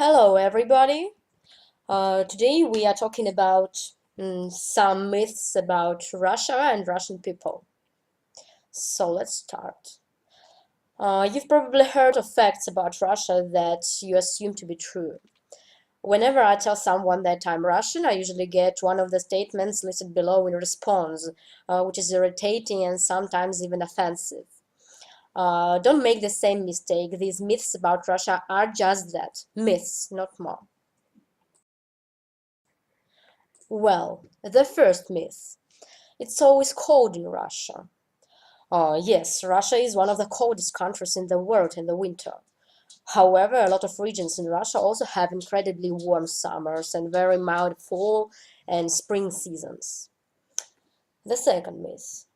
Hello, everybody. Today we are talking about some myths about Russia and Russian people. So let's start. You've probably heard of facts about Russia that you assume to be true. Whenever I tell someone that I'm Russian, I usually get one of the statements listed below in response, which is irritating and sometimes even offensive. Don't make the same mistake. These myths about Russia are just that, myths, not more. Well, the first myth. It's always cold in Russia. Yes, Russia is one of the coldest countries in the world in the winter. However, a lot of regions in Russia also have incredibly warm summers and very mild fall and spring seasons. The second myth.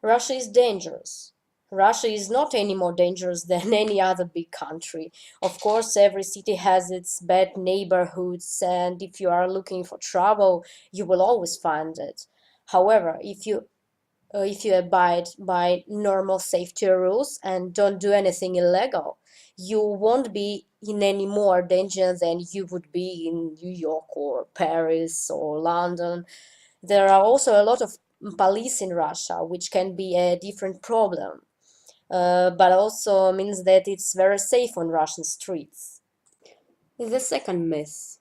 Russia is dangerous. Russia is not any more dangerous than any other big country. Of course, every city has its bad neighborhoods, and if you are looking for trouble, you will always find it. However, if you abide by normal safety rules and don't do anything illegal, you won't be in any more danger than you would be in New York or Paris or London. There are also a lot of police in Russia, which can be a different problem, but also means that it's very safe on Russian streets. The second myth.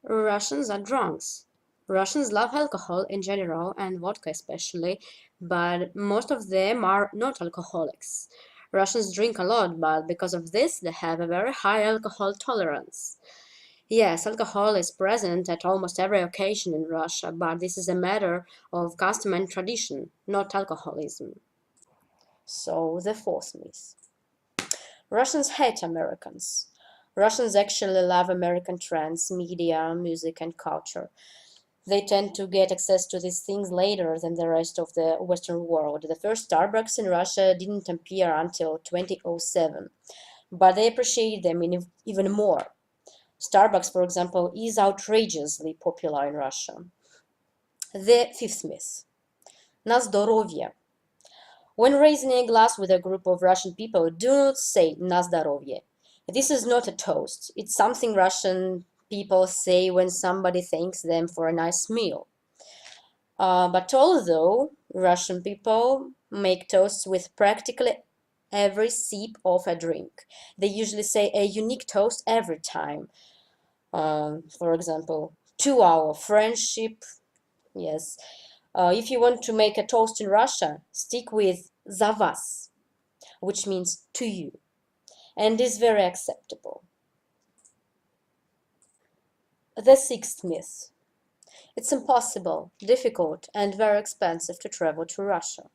Russians are drunks. Russians love alcohol in general and vodka especially, but most of them are not alcoholics. Russians drink a lot, but because of this, they have a very high alcohol tolerance. Yes, alcohol is present at almost every occasion in Russia, but this is a matter of custom and tradition, not alcoholism. So, the fourth myth. Russians hate Americans. Russians actually love American trends, media, music, and culture. They tend to get access to these things later than the rest of the Western world. The first Starbucks in Russia didn't appear until 2007, but they appreciate them even more. Starbucks, for example, is outrageously popular in Russia. The fifth myth. На здоровье. When raising a glass with a group of Russian people, do not say "na zdarovye." This is not a toast. It's something Russian people say when somebody thanks them for a nice meal. But although Russian people make toasts with practically every sip of a drink, they usually say a unique toast every time. For example, to our friendship. Yes. If you want to make a toast in Russia, stick with "za vas," which means to you, and is very acceptable. The sixth myth. It's impossible, difficult, and very expensive to travel to Russia.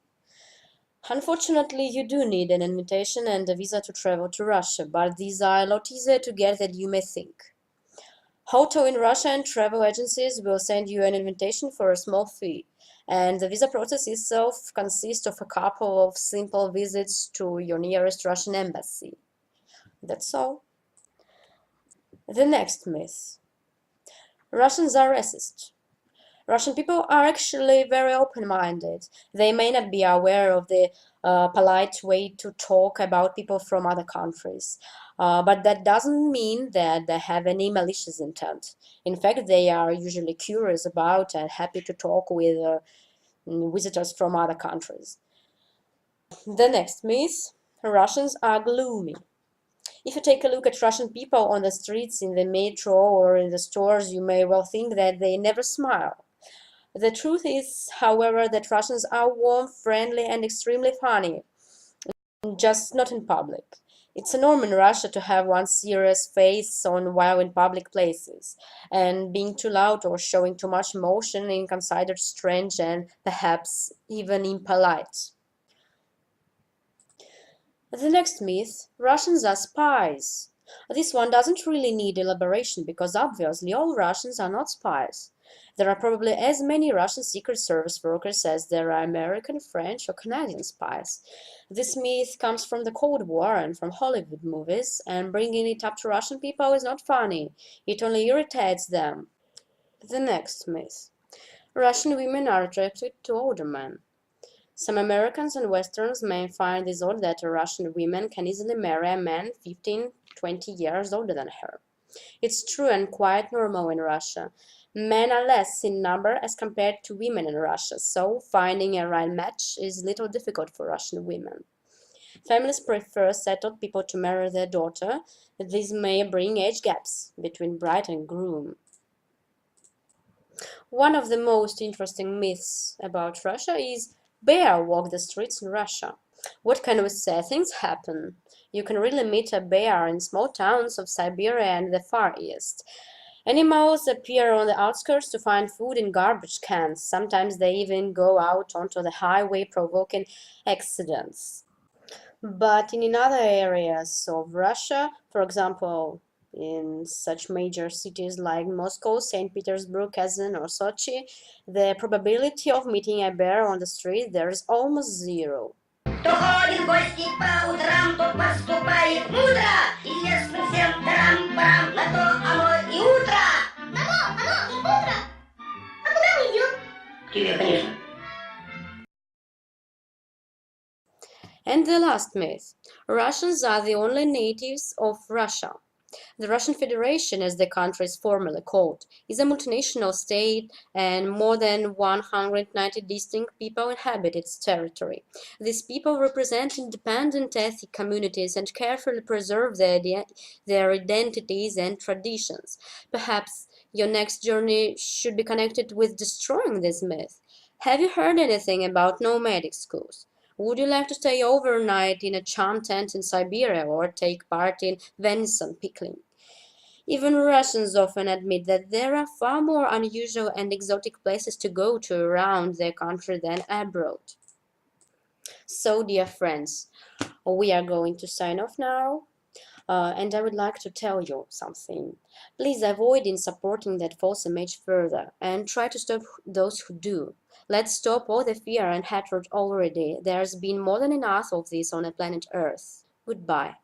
Unfortunately, you do need an invitation and a visa to travel to Russia, but these are a lot easier to get than you may think. Hotel in Russia and travel agencies will send you an invitation for a small fee, and the visa process itself consists of a couple of simple visits to your nearest Russian embassy. That's all. The next myth. Russians are racist. Russian people are actually very open-minded. They may not be aware of the polite way to talk about people from other countries, but that doesn't mean that they have any malicious intent. In fact, they are usually curious about and happy to talk with visitors from other countries. The next myth, Russians are gloomy. If you take a look at Russian people on the streets, in the metro, or in the stores, you may well think that they never smile. The truth is, however, that Russians are warm, friendly, and extremely funny, just not in public. It's a norm in Russia to have one serious face on while in public places, and being too loud or showing too much emotion is considered strange and perhaps even impolite. The next myth, Russians are spies. This one doesn't really need elaboration because obviously all Russians are not spies. There are probably as many Russian Secret Service workers as there are American, French, or Canadian spies. This myth comes from the Cold War and from Hollywood movies, and bringing it up to Russian people is not funny. It only irritates them. The next myth. Russian women are attracted to older men. Some Americans and Westerns may find this odd that a Russian woman can easily marry a man 15, 20 years older than her. It's true and quite normal in Russia. Men are less in number as compared to women in Russia, so finding a right match is little difficult for Russian women. Families prefer settled people to marry their daughter. This may bring age gaps between bride and groom. One of the most interesting myths about Russia is bear walk the streets in Russia. What kind of sad things happen? You can really meet a bear in small towns of Siberia and the Far East. Animals appear on the outskirts to find food in garbage cans. Sometimes they even go out onto the highway, provoking accidents. But in other areas of Russia, for example, in such major cities like Moscow, St. Petersburg, Kazan, or Sochi, the probability of meeting a bear on the street there is almost zero. Кто ходит в гости по утрам, тот поступает мудро. Известно всем тарам-парам, на то оно и утро. На то оно и утро. А куда мы идем? К тебе, конечно. And the last myth. Russians are the only natives of Russia. The Russian Federation, as the country is formally called, is a multinational state and more than 190 distinct people inhabit its territory. These people represent independent ethnic communities and carefully preserve their identities and traditions. Perhaps your next journey should be connected with destroying this myth. Have you heard anything about nomadic schools? Would you like to stay overnight in a charm tent in Siberia or take part in venison pickling? Even Russians often admit that there are far more unusual and exotic places to go to around their country than abroad. So, dear friends, we are going to sign off now. And I would like to tell you something. Please avoid in supporting that false image further and try to stop those who do. Let's stop all the fear and hatred already. There's been more than enough of this on the planet Earth. Goodbye.